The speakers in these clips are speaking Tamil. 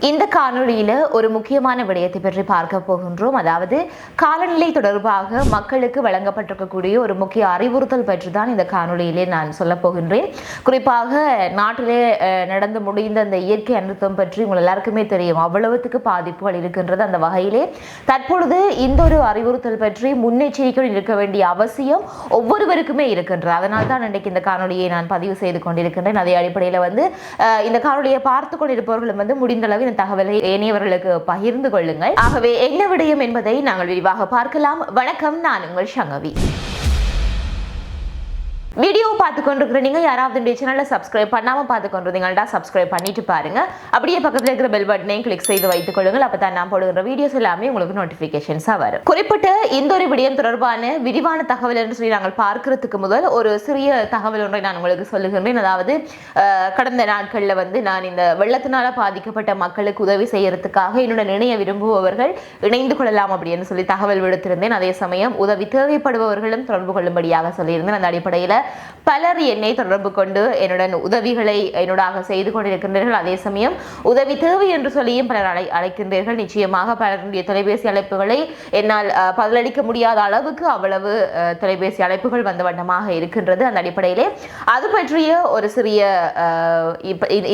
இந்த காணொளியில ஒரு முக்கியமான விடயத்தை பற்றி பார்க்க போகின்றோம். அதாவது காலநிலை தொடர்பாக மக்களுக்கு வழங்கப்பட்டிருக்கக்கூடிய ஒரு முக்கிய அறிவுறுத்தல் பற்றி தான் இந்த காணொளியிலே நான் சொல்ல போகின்றேன். குறிப்பாக நாட்டிலே நடந்து முடிந்த அந்த இயற்கை அனர்த்தம் பற்றி உங்கள் எல்லாருக்குமே தெரியும், அவ்வளவுக்கு பாதிப்புகள் இருக்கின்றது. அந்த வகையிலே தற்பொழுது இந்த ஒரு அறிவுறுத்தல் பற்றி முன்னெச்சரிக்கையில் இருக்க வேண்டிய அவசியம் ஒவ்வொருவருக்குமே இருக்கின்றது. அதனால் தான் இன்றைக்கு இந்த காணொளியை நான் பதிவு செய்து கொண்டிருக்கின்றேன். அதே அடிப்படையில் இந்த காணொளியை பார்த்து கொண்டிருப்பவர்களும் முடிந்த அளவு தகவலை ஏனையவர்களுக்கு பகிர்ந்து கொள்ளுங்கள். ஆகவே என்ன விடயம் என்பதை நாங்கள் விரிவாக பார்க்கலாம். வணக்கம், நான் உங்கள் சங்கவி. வீடியோ பார்த்து கொண்டிருக்கிற நீங்க யாராவது இந்த சேனலை சப்ஸ்கிரைப் பண்ணாம பார்த்து கொண்டிருந்தீங்கன்னா சப்ஸ்கிரைப் பண்ணிட்டு பாருங்க. அப்படியே பக்கத்தில் இருக்கிற பெல் பட்டனையும் கிளிக் செய்து வைத்துக் கொள்ளுங்கள். அப்பதான் நான் போடுகிற வீடியோஸ் எல்லாமே உங்களுக்கு நோட்டிபிகேஷன்ஸா வரும். குறிப்பிட்ட இந்த ஒரு விடயம் தொடர்பான விரிவான தகவல் என்று சொல்லி நாங்கள் பார்க்கிறதுக்கு முதல் ஒரு சிறிய தகவல் ஒன்றை நான் உங்களுக்கு சொல்லுகின்றேன். அதாவது கடந்த நாட்கள்ல நான் இந்த வெள்ளத்தினால பாதிக்கப்பட்ட மக்களுக்கு உதவி செய்யறதுக்காக என்னுடன் இணைய விரும்புபவர்கள் இணைந்து கொள்ளலாம் அப்படின்னு சொல்லி தகவல் விடுத்திருந்தேன். அதே சமயம் உதவி தேவைப்படுபவர்களும் தொடர்பு கொள்ளும்படியாக சொல்லியிருந்தேன். அந்த அடிப்படையில் பலர் என்னை தொடர்பு கொண்டு என்னுடன் உதவிகளை என்னோடாக செய்து கொண்டிருக்கின்றீர்கள். அதே சமயம் உதவி தேவை என்று சொல்லியும் பலர் அழைக்கின்றீர்கள். நிச்சயமாக பலருடைய தொலைபேசி அழைப்புகளை என்னால் பதிலளிக்க முடியாத அளவுக்கு அவ்வளவு தொலைபேசி அழைப்புகள் வந்த வண்ணமாக இருக்கின்றது. அந்த அடிப்படையிலே அது பற்றிய ஒரு சிறிய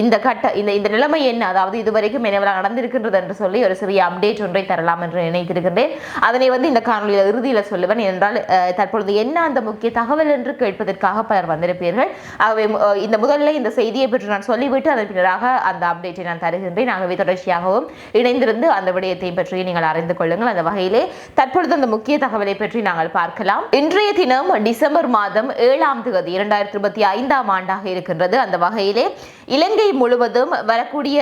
இந்த நிலைமை என்ன, அதாவது இதுவரைக்கும் என்னவெல்லாம் நடந்திருக்கின்றது என்று சொல்லி ஒரு சிறிய அப்டேட் ஒன்றை தரலாம் என்று நினைத்திருக்கின்றேன். அதனை இந்த காணொலியில் இறுதியில் சொல்லுவேன். என்றால் தற்பொழுது என்ன அந்த முக்கிய தகவல் என்று கேட்பதற்கு பலர் வந்திருப்பீர்கள். ஆகவே இந்த முதல்ல இந்த செய்தியை பற்றி நான் சொல்லிவிட்டு அதன் பின்னராக அந்த அப்டேட்டை நான் தருகின்றேன். ஆகவே தொடர்ச்சியாகவும் இணைந்திருந்து அந்த விடயத்தை பற்றி நீங்கள் அறிந்து கொள்ளுங்கள். அந்த வகையிலே தற்பொழுது அந்த முக்கிய தகவலை பற்றி நாங்கள் பார்க்கலாம். இன்றைய தினம் டிசம்பர் மாதம் 7ஆம் தேதி 2025ஆம் ஆண்டாக இருக்கின்றது. அந்த வகையிலே இலங்கை முழுவதும் வரக்கூடிய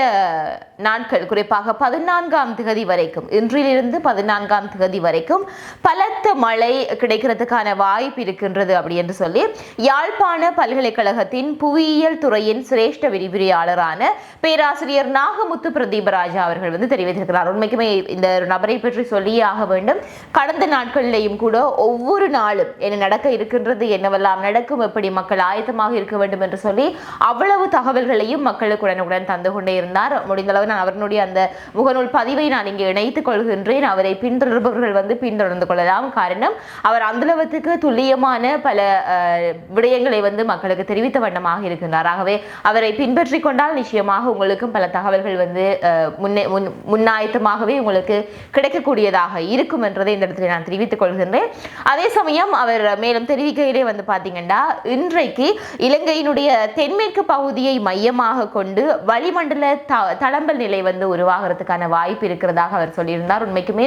நாட்கள், குறிப்பாக 14ஆம் தேதி வரைக்கும், இன்றிலிருந்து 14ஆம் தேதி வரைக்கும் பலத்த மழை கிடைக்கிறதுக்கான வாய்ப்பு இருக்கின்றது அப்படி என்று சொல்லி யாழ்ப்பாண பல்கலைக்கழகத்தின் புவியியல் துறையின் சிரேஷ்ட விரிவுரையாளரான பேராசிரியர் நாகமுத்து பிரதீபராஜா அவர்கள் தெரிவித்திருக்கிறார். உண்மைக்குமே இந்த நபரை பற்றி சொல்லியே ஆக வேண்டும். கடந்த நாட்களிலேயும் கூட ஒவ்வொரு நாளும் என்ன நடக்க இருக்கின்றது, என்னவெல்லாம் நடக்கும், எப்படி மக்கள் ஆயத்தமாக இருக்க வேண்டும் என்று சொல்லி அவ்வளவு தகவல்களையும் மக்களுக்கு உடனுடன் தந்து கொண்டே இருந்தார். முடிந்தளவு நான் அவருடைய அந்த முகநூல் பதிவை நான் இங்கே இணைத்துக் கொள்கின்றேன். அவரை பின்தொடர்பவர்கள் பின்தொடர்ந்து கொள்ளலாம். காரணம், அவர் அந்தளவுக்கு துல்லியமான பல விடயங்களை மக்களுக்கு தெரிவித்த வண்ணமாக இருக்கின்றார். ஆகவே அவரை பின்பற்றி கொண்டால் நிச்சயமாக உங்களுக்கும் பல தகவல்கள் முன்னாயத்தமாகவே உங்களுக்கு கிடைக்கக்கூடியதாக இருக்கும் என்றதை இந்த இடத்துல நான் தெரிவித்துக் கொள்கின்றேன். அதே சமயம் அவர் மேலும் தெரிவிக்கையிலே பார்த்தீங்கன்னா, இன்றைக்கு இலங்கையினுடைய தென்மேற்கு பகுதியை மையமாக கொண்டு வளிமண்டல தளம்பல் நிலை உருவாகிறதுக்கான வாய்ப்பு இருக்கிறதாக அவர் சொல்லியிருந்தார். உண்மைக்குமே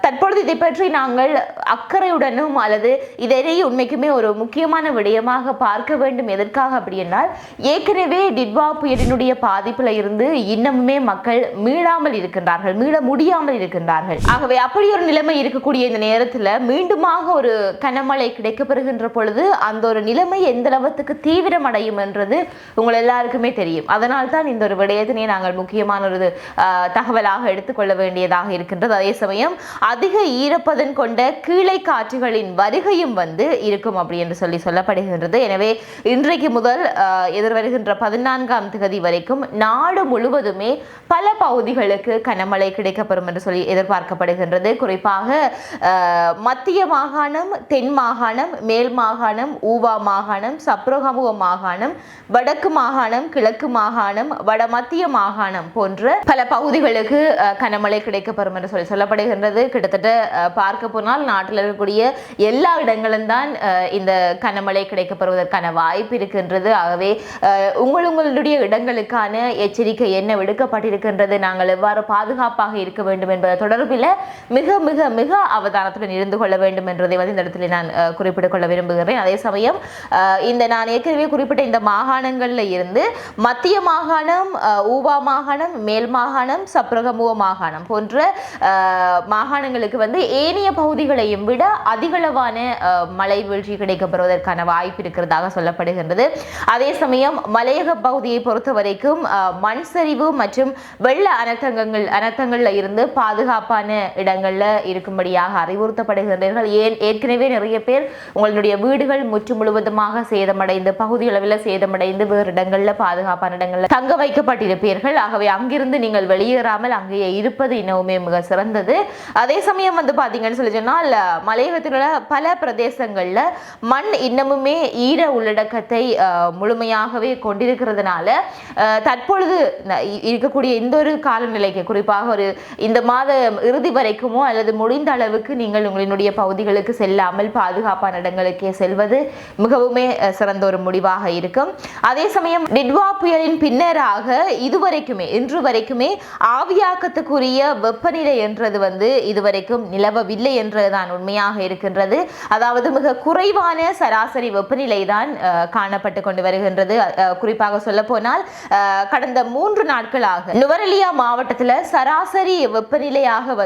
தற்பொழுது இதை பற்றி நாங்கள் அக்கறையுடனும் அல்லது இதனை உண்மைக்குமே ஒரு முக்கியமான விடயமாக பார்க்க வேண்டும். எதற்காக அப்படி என்றால், ஏற்கனவே டிட்வா புயலினுடைய பாதிப்புல இருந்து இன்னமுமே மக்கள் மீளாமல் இருக்கின்றார்கள், மீள முடியாமல் இருக்கின்றார்கள். ஆகவே அப்படி ஒரு நிலைமை இருக்கக்கூடிய இந்த நேரத்தில் மீண்டுமாக ஒரு கனமழை கிடைக்கப்பெறுகின்ற பொழுது அந்த ஒரு நிலைமை எந்த அளவுக்கு தீவிரம் அடையும் என்றது உங்கள் எல்லாருக்குமே தெரியும். அதனால் தான் இந்த ஒரு விடயத்தினை நாங்கள் முக்கியமான ஒரு தகவலாக எடுத்துக்கொள்ள வேண்டியதாக இருக்கின்றது. அதே சமயம் அதிக ஈரப்பதன் கொண்ட கீழே காற்றுகளின் வருகையும் இருக்கும் அப்படி என்று சொல்லப்படுகின்றது. எனவே இன்றைக்கு முதல் எதிர்வருகின்ற 14ஆம் தேதி வரைக்கும் நாடு முழுவதுமே பல பகுதிகளுக்கு கனமழை கிடைக்கப்பெறும் என்று சொல்லி எதிர்பார்க்கப்படுகின்றது. குறிப்பாக மத்திய மாகாணம், தென் மாகாணம், மேல் மாகாணம், ஊவா மாகாணம், சப்ரகமுவ மாகாணம், வடக்கு மாகாணம், கிழக்கு மாகாணம், வட மத்திய மாகாணம் போன்ற பல பகுதிகளுக்கு கனமழை கிடைக்கப்பெறும் என்று சொல்லப்படுகின்றது. கிட்டத்தட்ட பார்க்க போனால் நாட்டில் இருக்கக்கூடிய எல்லா இடங்களும் தான் இந்த கனமழை கிடைக்கப்பெறுவதற்கான வாய்ப்பு இருக்கின்றது. ஆகவே உங்களுடைய இடங்களுக்கான எச்சரிக்கை என்ன விடுக்கப்பட்டிருக்கின்றது, நாங்கள் எவ்வாறு பாதுகாப்பாக இருக்க வேண்டும் என்பது தொடர்பில் மிக மிக மிக அவதானத்துடன் இருந்து கொள்ள வேண்டும் என்றதை இந்த இடத்துல நான் குறிப்பிட்டுக் கொள்ள விரும்புகிறேன். அதே சமயம் நான் ஏற்கனவே குறிப்பிட்ட இந்த மாகாணங்கள்ல இருந்து மத்திய மாகாணம், ஊவா மாகாணம், மேல் மாகாணம், சப்ரகமுவ மாகாணம் போன்ற மாகாணங்களுக்கு ஏனைய பகுதிகளையும் விட அதிகளவான மழை வீழ்ச்சி கிடைக்கப்பெறுவதற்கான வாய்ப்பு இருக்கிறதாக சொல்லப்படுகின்றது. அதே சமயம் மலையக பகுதியை பொறுத்த வரைக்கும் மண் சரிவு மற்றும் வெள்ள அனர்த்தங்கள்ல இருந்து பாதுகாப்பான இடங்கள்ல இருக்கும்படியாக அறிவுறுத்தப்படுகின்றீர்கள். ஏற்கனவே நிறைய பேர் உங்களுடைய வீடுகள் முற்று முழுவதுமாக சேதமடைந்து, பகுதி அளவில் சேதமடைந்து வேறு இடங்கள்ல பாதுகாப்பான இடங்கள்ல தங்க வைக்கப்பட்டிருப்பீர்கள். ஆகவே அங்கிருந்து நீங்கள் வெளியேறாமல் அங்கேயே இருப்பது இன்னுமே மிக சிறந்தது. அதே சமயம் பாத்தீங்கன்னு சொல்லி சொன்னால் மலையகத்தில் உள்ள பல பிரதேசங்கள்ல மண் இன்னமுமே ஈர உள்ளடக்கத்தை முழுமையாகவே கொண்டிருக்கிறதுனால தற்பொழுது இருக்கக்கூடிய இந்த ஒரு காலநிலைக்கு குறிப்பாக ஒரு இந்த மாத இறுதி வரைக்குமோ அல்லது முடிந்த அளவுக்கு நீங்கள் உங்களுடைய பகுதிகளுக்கு செல்லாமல் பாதுகாப்பான இடங்களுக்கே செல்வது மிகவுமே சிறந்த ஒரு முடிவாக இருக்கும். அதே சமயம் டிட்வா புயலின் பின்னராக இதுவரைக்குமே இன்று வரைக்குமே ஆவியாக்கத்துக்குரிய வெப்பநிலை என்றது இதுவரைக்கும் நிலவவில்லை என்றுதான் உண்மையாக இருக்கின்றது. அதாவது மிக குறைவான சராசரி வெப்பநிலை தான் காணப்பட்டு கொண்டு வருகின்றது. குறிப்பாக சொல்ல போனால் கடந்த 3 நாட்களாக நுவரெலியா மாவட்டத்தில் சராசரி வெப்பநிலையாக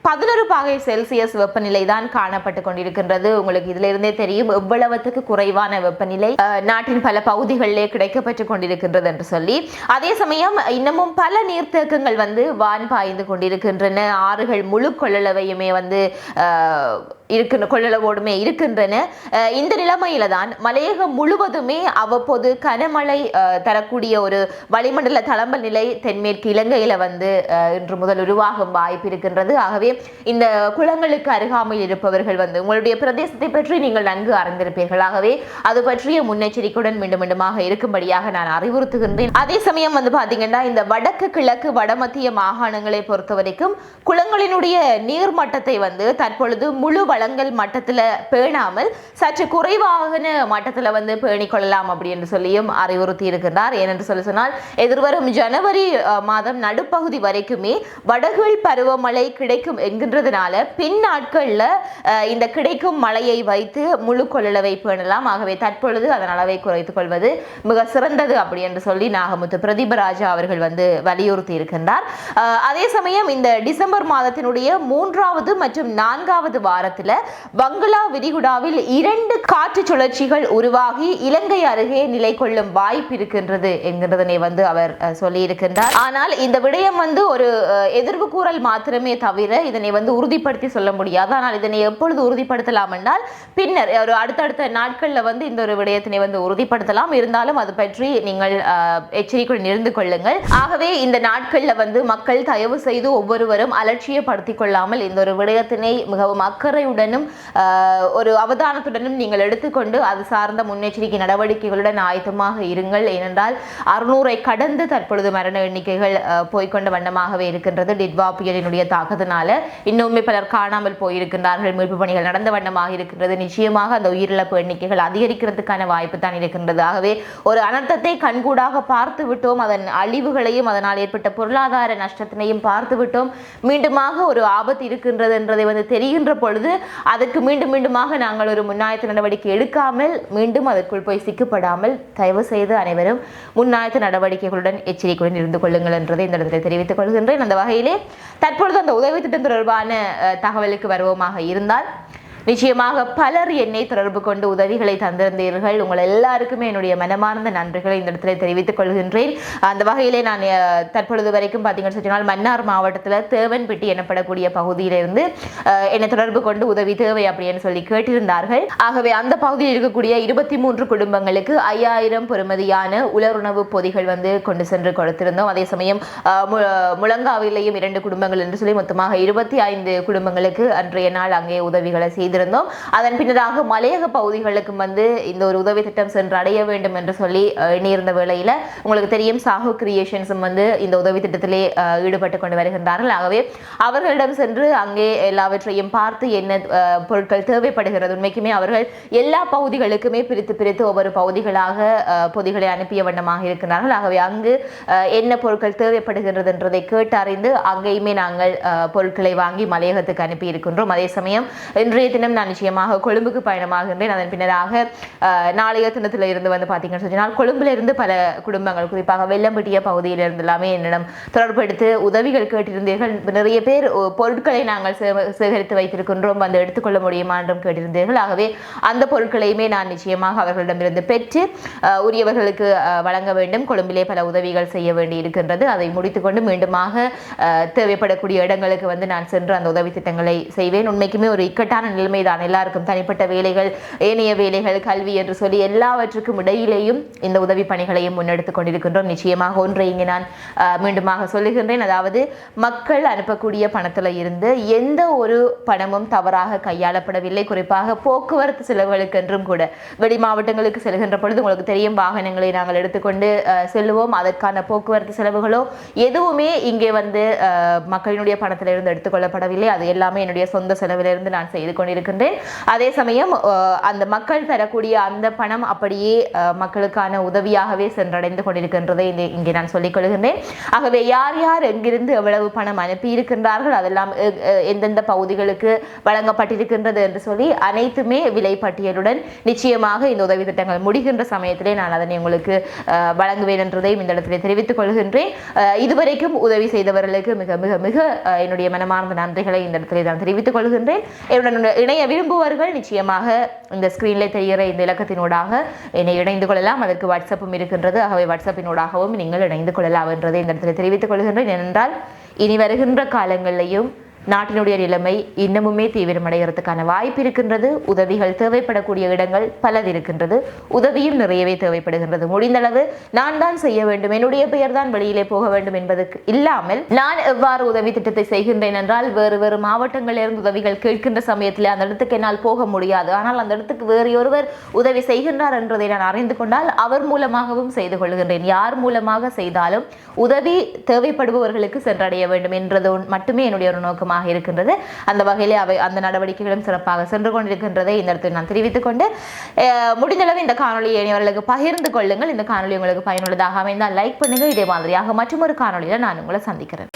11 பாகை செல்சியஸ் வெப்பநிலை தான் காணப்பட்டு கொண்டிருக்கின்றது. உங்களுக்கு இதுல இருந்தே தெரியும் எவ்வளவுக்கு குறைவான வெப்பநிலை நாட்டின் பல பகுதிகளிலே கிடைக்கப்பட்டு கொண்டிருக்கின்றது என்று சொல்லி. அதே சமயம் இன்னமும் பல நீர்த்தேக்கங்கள் வான் பாய்ந்து கொண்டிருக்கின்றன. ஆறுகள் முழு கொள்ளளவையுமே கொள்ளளவோடுமே இருக்கின்றன. இந்த நிலைமையில தான் மலையகம் முழுவதுமே அவ்வப்போது கனமழை தரக்கூடிய ஒரு வளிமண்டல தளம்பல் நிலை தென்மேற்கு இலங்கையில இன்று முதல் உருவாகும் வாய்ப்பு இருக்கின்றது. ஆகவே இந்த குளங்களுக்கு அருகாமையில் இருப்பவர்கள் உங்களுடைய பிரதேசத்தை பற்றி நீங்கள் நன்கு அறிந்திருப்பீர்கள். ஆகவே அது பற்றிய முன்னெச்சரிக்கையுடன் மீண்டும் மீண்டுமாக இருக்கும்படியாக நான் அறிவுறுத்துகின்றேன். அதே சமயம் பாத்தீங்கன்னா இந்த வடக்கு கிழக்கு வடமத்திய மாகாணங்களை பொறுத்த வரைக்கும் குளங்களினுடைய நீர் மட்டத்தை தற்பொழுது முழு வளங்கள் மட்டத்தில் பேணாமல் சற்று குறைவான மட்டத்தில் பேணிக்கொள்ளலாம் அப்படி என்று சொல்லியும் அறிவுறுத்தி இருக்கின்றார். ஏனென்று சொன்னால் எதிர்வரும் ஜனவரி மாதம் நடுப்பகுதி வரைக்குமே வடகிழ் பருவமழை கிடைக்கும் என்கின்றதுனால பின் நாட்கள்ல இந்த கிடைக்கும் மழையை வைத்து முழு கொள்ளளவை பேணலாம். ஆகவே தற்பொழுது அதன் அளவை குறைத்துக் கொள்வது மிக சிறந்தது அப்படி என்று சொல்லி நாகமுத்து பிரதீபராஜா அவர்கள் வலியுறுத்தி இருக்கின்றார். அதே சமயம் இந்த டிசம்பர் மாதத்தினுடைய 3வது மற்றும் 4வது வாரத்தில் வங்களா விரிகுடாவில் 2 காற்று சுழற்சிகள் உருவாகி இலங்கை அருகே நிலை கொள்ளும் வாய்ப்பு இருக்கின்றது என்கிறதனை அவர் சொல்லி இருக்கின்றார். ஆனால் இந்த விடயம் ஒரு எதிர்வு கூறல் மாத்திரமே தவிர இதனை உறுதிப்படுத்தி சொல்ல முடியாது. ஆனால் இதனை எப்பொழுது உறுதிப்படுத்தலாம் என்றால் பின்னர் ஒரு அடுத்தடுத்த நாட்கள்ல இந்த ஒரு விடயத்தினை உறுதிப்படுத்தலாம். இருந்தாலும் அது பற்றி நீங்கள் எச்சரிக்கையுடன் இருந்து கொள்ளுங்கள். ஆகவே இந்த நாட்கள்ல மக்கள் தயவு செய்து ஒவ்வொருவரும் அலட்சியப்படுத்திக் கொள்ளாமல் இந்த ஒரு விடயத்தினை மிகவும் அக்கறையுடனும் ஒரு அவதானத்துடனும் நீங்கள் எடுத்துக்கொண்டு அது சார்ந்த முன்னெச்சரிக்கை நடவடிக்கைகளுடன் ஆயத்தமாக இருங்கள். ஏனென்றால் 600 கடந்து தற்பொழுது மரண எண்ணிக்கைகள் போய்கொண்ட வண்ணமாகவே இருக்கின்றது. டிட்வா புயலினுடைய தாக்கத்தினால இன்னுமே பலர் காணாமல் போயிருக்கின்றார்கள். மீட்பு பணிகள் நடந்த வண்ணமாக இருக்கின்றது. நிச்சயமாக அந்த உயிரிழப்பு எண்ணிக்கைகள் அதிகரிக்கிறதுக்கான வாய்ப்பு தான் இருக்கின்றது. ஆகவே ஒரு அனர்த்தத்தை கண்கூடாக பார்த்து விட்டோம். அதன் அழிவுகளையும் அதனால் ஏற்பட்ட பொருளாதார நஷ்டத்தினையும் பார்த்து விட்டோம். மீண்டுமாக ஒரு ஆபத்து இருக்கின்றது என்றதை தெரிகின்ற பொழுது அதற்கு மீண்டும் மீண்டுமாக நாங்கள் ஒரு முன்னாயத்த நடவடிக்கை எடுக்காமல் மீண்டும் அதற்குள் போய் சிக்கப்படாமல் தயவு செய்து அனைவரும் முன்னாயத்த நடவடிக்கைகளுடன் எச்சரிக்கையுடன் இருந்து கொள்ளுங்கள் என்றதை இந்த இடத்தில் தெரிவித்துக் கொள்கின்றேன். அந்த வகையிலே தற்பொழுது அந்த உதவி திட்டம் தொடர்பான தகவலுக்கு வருவோமாக இருந்தால் நிச்சயமாக பலர் என்னை தொடர்பு கொண்டு உதவிகளை தந்திருந்தீர்கள். உங்கள் எல்லாருக்குமே என்னுடைய மனமார்ந்த நன்றிகளை இந்த இடத்துல தெரிவித்துக் கொள்கின்றேன். அந்த வகையிலே நான் தற்பொழுது வரைக்கும் பார்த்தீங்கன்னு சொன்னால் மன்னார் மாவட்டத்தில் தேவன்பட்டி எனப்படக்கூடிய பகுதியிலிருந்து என்னை தொடர்பு கொண்டு உதவி தேவை அப்படின்னு சொல்லி கேட்டிருந்தார்கள். ஆகவே அந்த பகுதியில் இருக்கக்கூடிய 23 குடும்பங்களுக்கு 5000 பெறுமதியான உலருணவு பொதிகள் கொண்டு சென்று கொடுத்திருந்தோம். அதே சமயம் முழங்காவிலேயும் 2 குடும்பங்கள் என்று சொல்லி மொத்தமாக 25 குடும்பங்களுக்கு அன்றைய நாள் அங்கே உதவிகளை செய்து செய்திருந்தோம். அதன் பின்னராக மலையக பகுதிகளுக்கும் இந்த ஒரு உதவி திட்டம் சென்று அடைய வேண்டும் என்று சொல்லி எண்ணியிருந்த வேளையில உங்களுக்கு தெரியும் சாஹு கிரியேஷன்ஸும் இந்த உதவி திட்டத்திலே ஈடுபட்டு கொண்டு வருகின்றார்கள். ஆகவே அவர்களிடம் சென்று அங்கே எல்லாவற்றையும் பார்த்து என்ன பொருட்கள் தேவைப்படுகிறது, உண்மைக்குமே அவர்கள் எல்லா பகுதிகளுக்குமே பிரித்து பிரித்து ஒவ்வொரு பகுதிகளாக பொதிகளை அனுப்பிய வண்ணமாக இருக்கிறார்கள். ஆகவே அங்கு என்ன பொருட்கள் தேவைப்படுகின்றது என்றதை கேட்டறிந்து அங்கேயுமே நாங்கள் பொருட்களை வாங்கி மலையகத்துக்கு அனுப்பி இருக்கின்றோம். அதே சமயம் இன்றைய தினம் நான் நிச்சயமாக கொழும்புக்கு பயணமாகின்றேன். அதன் பின்னராக நாளைய தினத்தில் இருந்து பார்த்தீங்கன்னு சொன்னால் கொழும்புல இருந்து பல குடும்பங்கள் குறிப்பாக வெள்ளம்பட்டிய பகுதியில் இருந்து எல்லாமே என்னிடம் தொடர்பு எடுத்து உதவிகள் கேட்டிருந்தீர்கள். நிறைய பேர் பொருட்களை நாங்கள் சேகரித்து வைத்திருக்கின்றோம், வந்து எடுத்துக்கொள்ள முடியுமா என்றும் கேட்டிருந்தீர்கள். ஆகவே அந்த பொருட்களையுமே நான் நிச்சயமாக அவர்களிடமிருந்து பெற்று உரியவர்களுக்கு வழங்க வேண்டும். கொழும்பிலே பல உதவிகள் செய்ய வேண்டி இருக்கின்றது. அதை முடித்துக்கொண்டு மீண்டுமாக தேவைப்படக்கூடிய இடங்களுக்கு நான் சென்று அந்த உதவி திட்டங்களை செய்வேன். உண்மைக்குமே ஒரு இக்கட்டான நிலைமை நிலைமைதான். எல்லாருக்கும் தனிப்பட்ட வேலைகள், ஏனைய வேலைகள், கல்வி என்று சொல்லி எல்லாவற்றுக்கும் இடையிலேயும் இந்த உதவி பணிகளையும் முன்னெடுத்துக் கொண்டிருக்கின்றோம். நிச்சயமாக ஒன்றை இங்கே நான் மீண்டுமாக சொல்லுகின்றேன். அதாவது மக்கள் அனுப்பக்கூடிய பணத்தில் இருந்து எந்த ஒரு பணமும் தவறாக கையாளப்படவில்லை. குறிப்பாக போக்குவரத்து செலவுகளுக்கு என்றும் கூட வெளி மாவட்டங்களுக்கு செல்கின்ற பொழுது உங்களுக்கு தெரியும், வாகனங்களை நாங்கள் எடுத்துக்கொண்டு செல்லுவோம். அதற்கான போக்குவரத்து செலவுகளோ எதுவுமே இங்கே வந்து மக்களினுடைய பணத்திலிருந்து எடுத்துக்கொள்ளப்படவில்லை. அது எல்லாமே என்னுடைய சொந்த செலவிலிருந்து நான் செய்து கொண்டிருக்கின்றேன். அதே சமயம் அந்த மக்கள் தரக்கூடிய அந்த பணம் அப்படியே மக்களுக்கான உதவியாகவே சென்றடைந்து கொண்டிருக்கின்றதை இங்கே நான் சொல்லிக் கொள்கின்றேன். ஆகவே யார் யார் எங்கிருந்து எவ்வளவு பணம் அனுப்பி இருக்கின்றார்கள், அதெல்லாம் எந்தெந்த பகுதிகளுக்கு வழங்கப்பட்டிருக்கின்றது என்று சொல்லி அனைத்துமே விலை பட்டியலுடன் நிச்சயமாக இந்த உதவி திட்டங்கள் முடிகின்ற சமயத்திலே நான் அதனை உங்களுக்கு வழங்குவேன் என்றதையும் இந்த இடத்திலே தெரிவித்துக் கொள்கின்றேன். இதுவரைக்கும் உதவி செய்தவர்களுக்கு மிக மிக மிக என்னுடைய மனமார்ந்த நன்றிகளை இந்த இடத்திலே நான் தெரிவித்துக் கொள்கின்றேன். என்னுடன் இணைய விரும்புவர்கள் நிச்சயமாக இந்த ஸ்கிரீனில் தெரிகிற இந்த இலக்கத்தினூடாக என்னை இணைந்து கொள்ளலாம். அதற்கு வாட்ஸ்அப்பும் இருக்கின்றது. ஆகவே வாட்ஸ்அப்பினூடாகவும் நீங்கள் இணைந்து கொள்ளலாம் என்றதை இந்த இடத்திலே தெரிவித்துக் கொள்கின்றேன். ஏனென்றால் இனி வருகின்ற காலங்களிலேயும் நாட்டினுடைய நிலைமை இன்னமுமே தீவிரமடைகிறதுக்கான வாய்ப்பு இருக்கின்றது. உதவிகள் தேவைப்படக்கூடிய இடங்கள் பலது இருக்கின்றது. உதவியும் நிறையவே தேவைப்படுகின்றது. முடிந்தளவு நான் தான் செய்ய வேண்டும், என்னுடைய பெயர் தான் வெளியிலே போக வேண்டும் என்பதற்கு இல்லாமல் நான் எவ்வாறு உதவி திட்டத்தை செய்கின்றேன் என்றால், வேறு வேறு மாவட்டங்களிலிருந்து உதவிகள் கேட்கின்ற சமயத்தில் அந்த இடத்துக்கு என்னால் போக முடியாது. ஆனால் அந்த இடத்துக்கு வேறு ஒருவர் உதவி செய்கின்றார் என்றதை நான் அறிந்து கொண்டால் அவர் மூலமாகவும் செய்து கொள்கின்றேன். யார் மூலமாக செய்தாலும் உதவி தேவைப்படுபவர்களுக்கு சென்றடைய வேண்டும் என்றது மட்டுமே என்னுடைய ஒரு நோக்கமாக இருக்கின்றது. அந்த வகையிலே அவை அந்த நடவடிக்கைகளும் சிறப்பாக சென்று கொண்டிருக்கின்றதை இந்த இடத்தில் நான் தெரிவித்துக் கொண்டு, முடிந்தளவு இந்த காணொலியை இனியவர்களுக்கு பகிர்ந்து கொள்ளுங்கள். இந்த காணொலி உங்களுக்கு பயனுள்ளதாக அமைந்தால் லைக் பண்ணுங்க. இதே மாதிரியாக மற்றொரு காணொலியில் நான் உங்களை சந்திக்கிறேன்.